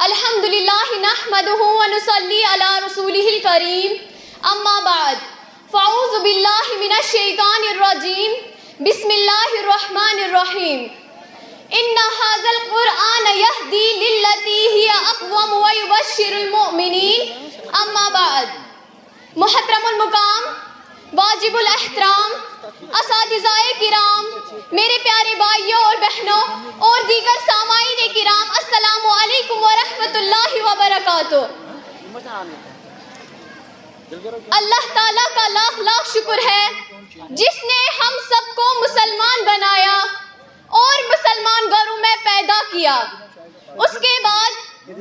अल्हम्दुलिल्लाह नहमदुहु व नुसल्ली अला रसूलिहिल करीम अम्मा बाद फ़अऊज़ु बिल्लाहि मिनश शैतानिर रजीम बिस्मिल्लाहिर रहमानिर रहीम इन्ना हाज़ल क़ुरआन यहदी लिल्लती हिया अक़वम व युबश्शिरुल मुअमिनीन अम्मा बाद। मुहतरमुल मुक़ाम, वाजिबुल एहतराम असातिज़ाए किराम, मेरे प्यारे भाइयों और बहनों और दीगर सामाईन किराम, अस्सलामु अलैकुम व रहमतुल्लाहि व बरकातुहू। अल्लाह ताला का लाख लाख शुक्र है जिसने हम सबको मुसलमान बनाया और मुसलमान घरों में पैदा किया। उसके बाद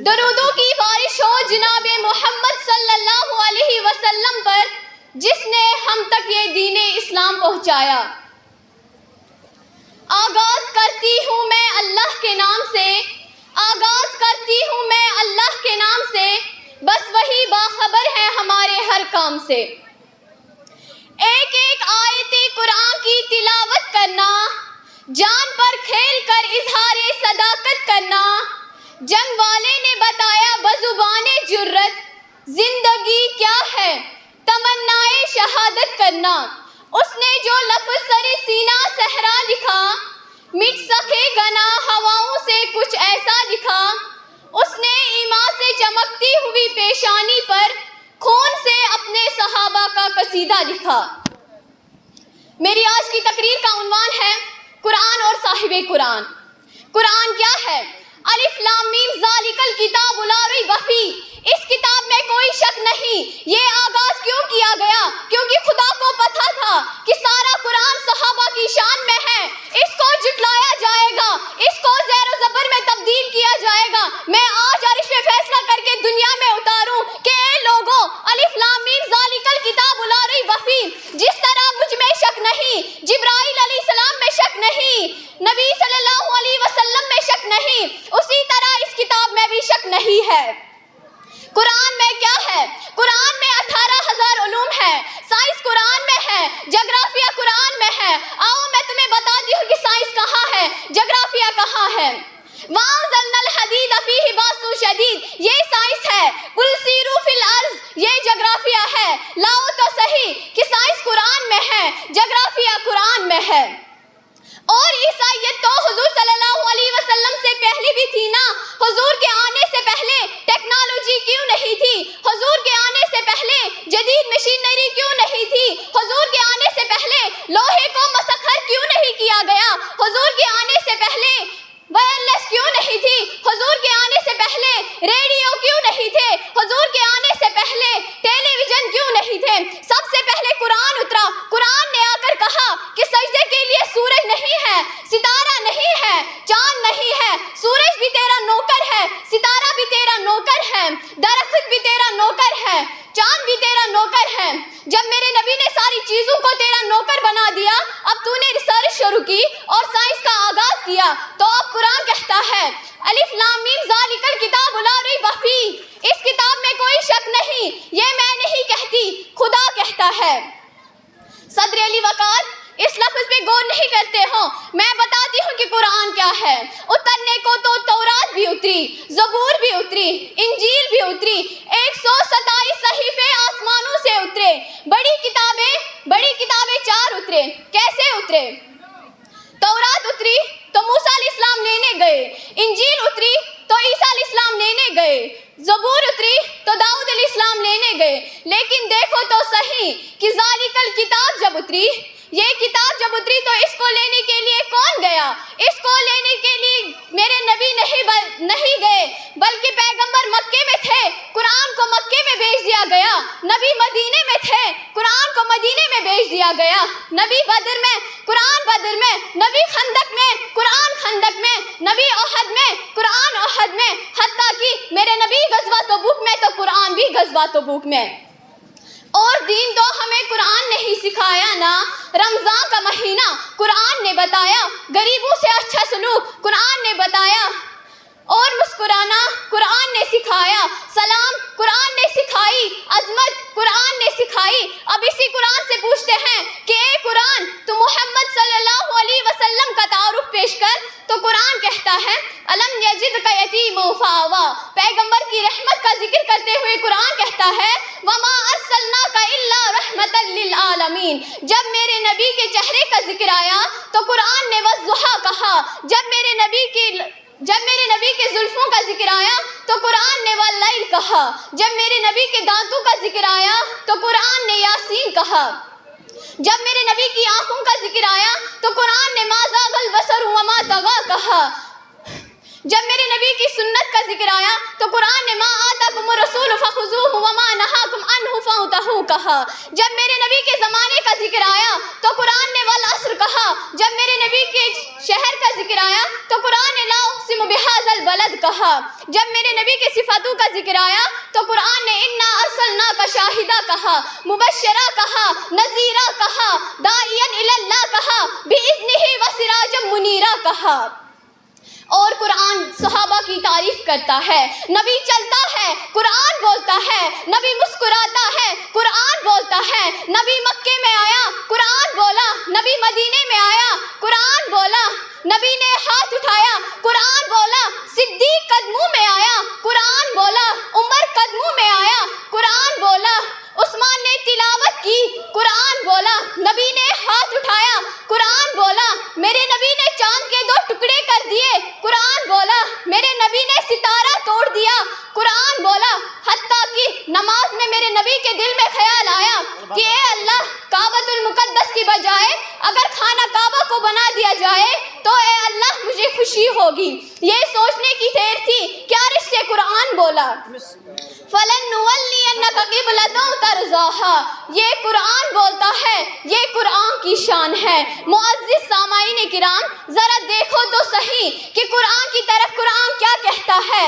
दरूदों की बारिश हो जनाबे मोहम्मद सल्लल्लाहु अलैहि वसल्लम पर, जिसने हम तक ये दीन इस्लाम पहुंचाया। आगाज करती हूँ मैं अल्लाह के नाम से, आगाज करती हूँ मैं अल्लाह के नाम से, बस वही बाखबर है हमारे हर काम से। एक एक आयते कुरान की तिलावत करना, जान पर खेल कर इजहारे सदाकत करना, जंग वाले ने बताया बजुबाने जुर्रत, जिंदगी क्या है तमन्नाए शहादत करना। उसने जो लफ्ज़ सरे सीना सहरा लिखा, मिट सकेगा ना हवाओं से कुछ ऐसा लिखा। उसने ईमान से चमकती हुई पेशानी पर खून से अपने सहाबा का कसीदा लिखा। मेरी आज की तकरीर का उन्वान है कुरान और साहिबे कुरान। कुरान क्या है? अलिफ लाम मीम ज़ालिकल किताबु ला रैब फीह। इस किताब में कोई शक नहीं। ये आगाज क्यों किया गया? क्योंकि खुदा को पता था कि सारा कुरान सहाबा की शान में है। इसको जुटलाया जाएगा, इसको ज़ेर व ज़बर में तब्दील किया जाएगा। मैं आज अर्श पे फैसला करके दुनिया में उतारूं कि ए लोगों, अलिफ लाम मीम ज़ालिकल किताबु ला रैब फीह, जिस तरह मुझ में शक नहीं, जिब्राइल अलैहिस्सलाम में शक नहीं, नबी सल्लल्लाहु अलैहि वसल्लम में शक नहीं, उसी तरह इस किताब में भी शक नहीं है। कुरान में क्या है? कुरान में 18,000 उलूम है। साइंस कुरान में है, जोग्राफिया कुरान में है। आओ मैं तुम्हें बताती हूँ कि साइंस कहाँ है, जोग्राफिया कहाँ है। वअंज़लनल हदीद फीहि बासुन शदीद, ये साइंस है। कुल सीरू फिल अर्ज़, ये जोग्राफिया है। लाओ तो सही कि साइंस कुरान में है, जोग्राफिया कुरान में है। और ईसाईयत तो हुजूर सल्लल्लाहु अलैहि वसल्लम से पहले भी थी ना। हुजूर के आने से पहले टेक्नोलॉजी क्यों नहीं थी? हुजूर के आने से पहले जदीद मशीनरी क्यों नहीं थी? हुजूर के आने से पहले लोहे को मसखर क्यों नहीं किया गया? हुजूर के आने से पहले वायरलेस क्यों नहीं थी? हुजूर के आने से पहले रेडियो क्यों नहीं थे? हुजूर के आने से पहले टेलीविजन क्यों नहीं थे? सबसे पहले कुरान उतरा। कुरान ने आकर कहा कि सजदे के लिए सूरज नहीं है, सितारा नहीं है, चांद नहीं है, सूरज भी तेरा नौकर है, सितारा भी तेरा नौकर है, दरख्त भी तेरा नौकर है, चांद भी तेरा नौकर है। जब मेरे नबी ने सारी चीज़ों को तेरा नौकर बना दिया, अब तूने रिसर्च शुरू की और साइंस का आगाज किया, तो अब कुरान कहता है अलिफ लाम मीम ज़ालिकल किताबु ला रैब फीह। इस किताब में कोई शक नहीं, ये मैं नहीं कहती, खुदा कहता है। सदर अली वकार इस लफ्ज़ पे गौर नहीं करते हो। मैं बताती हूँ कि कुरान क्या है। उतरने को तो तौरात भी उतरी, ज़बूर भी उतरी, इंजील भी उतरी, 127 सहीफे आसमानों से उतरे। बड़ी किताबें 4 उतरे। कैसे उतरे? तौरात उतरी तो मूसा अलैहिस्सलाम लेने गए, इंजील उतरी तो ईसा अलैहिस्सलाम लेने गए, ज़बूर उतरी तो दाऊद अलैहिस्सलाम लेने गए। लेकिन देखो तो सही कि ज़ालिकल किताब जब उतरी, ये किताब जब उतरी तो इसको लेने के लिए कौन गया? इसको लेने के लिए मेरे नबी नहीं गए, बल्कि पैगंबर मक्के में थे, कुरान को मक्के में भेज दिया गया। नबी मदीने में थे, कुरान को मदीने में भेज दिया गया। नबी बदर में, कुरान बदर में, नबी खंदक में, कुरान खंदक में, नबी ओहद में, कुरान ओहद में, हत्ता कि मेरे नबी गज़वा तबूक में तो कुरान भी गज़वा तबूक में। और दीन तो हमें कुरान ने ही सिखाया ना। रमज़ान का महीना कुरान ने बताया, गरीबों से अच्छा सलूक कुरान ने बताया, اور مسکرانا قرآن نے سکھایا، سلام قرآن نے سکھائی، عظمت قرآن نے سکھائی۔ اب اسی قرآن سے پوچھتے ہیں کہ اے قرآن تو محمد صلی اللہ علیہ وسلم کا تعارف پیش کر، تو قرآن کہتا ہے الم یجدک یتیما فآویٰ، پیغمبر کی رحمت کا ذکر کرتے ہوئے قرآن کہتا ہے وما ارسلناک الا رحمۃ للعالمین۔ جب میرے نبی کے چہرے کا ذکر آیا تو قرآن نے والضحیٰ کہا، جب میرے نبی کے زلفوں کا ذکر آیا تو قرآن نے واللیل کہا، جب میرے نبی کے دانتوں کا ذکر آیا تو قرآن نے یاسین کہا، جب میرے نبی کی آنکھوں کا ذکر آیا تو قرآن نے ما زاغ البصر وما طغیٰ کہا، جب میرے نبی کی سنت کا ذکر آیا تو قرآن نے ما آتاکم الرسول فخذوہ وما نہاکم عنہ فانتہوا کہا، جب میرے نبی کے زمانے کا ذکر آیا تو قرآن نے والعصر کہا، جب میرے نبی کے شہر کا ذکر آیا تو قرآن نے لا اقسم بہذا البلد کہا، جب میرے نبی کے صفاتوں کا ذکر آیا تو قرآن نے انا ارسلناک شاہدہ کہا، مبشرہ کہا، نذیرہ کہا، داعیا الی اللہ کہا، باذنہ وسراجا منیرہ کہا۔ اور قرآن صحابہ کی تعریف کرتا ہے، نبی چلتا ہے قرآن بولتا ہے، نبی مسکراتا ہے قرآن بولتا ہے، نبی مکے میں آیا قرآن بولا، نبی مدینے میں آیا قرآن بولا، نبی نے ہاتھ اٹھایا قرآن بولا، صدیق قدموں میں آیا قرآن بولا، عمر قدموں میں آیا قرآن بولا، عثمان نے تلاوت کی قرآن بولا، نبی نے ہاتھ اٹھایا قرآن بولا، میرے نبی نے چاند کے 2 ٹکڑے کر دیے قرآن بولا، میرے نبی نے ستارہ توڑ دیا قرآن بولا، حتیٰ کہ نماز میں میرے نبی کے دل میں خیال آیا کہ اے اللہ کعبۃ المقدس کی بجائے اگر خانہ کعبہ کو بنا دیا جائے تو اے اللہ مجھے خوشی ہوگی۔ یہ سوچنے کی دیر تھی کہ عرش سے قرآن بولا فَلَنُوَلِّيَنَّكَ قِبْلَةً تَرْضَاهَا، یہ قرآن بولتا ہے، یہ قرآن کی شان ہے۔ معزز سامعین کرام ذرا دیکھو تو صحیح کہ قرآن کی طرف قرآن کیا کہتا ہے،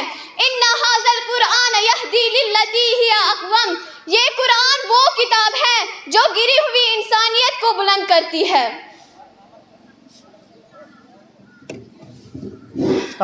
اِنَّ هَٰذَا الْقُرْآنَ يَهْدِي لِلَّتِي هِيَ أَقْوَمُ، یہ قرآن وہ کتاب ہے جو گری ہوئی انسانیت کو بلند کرتی ہے۔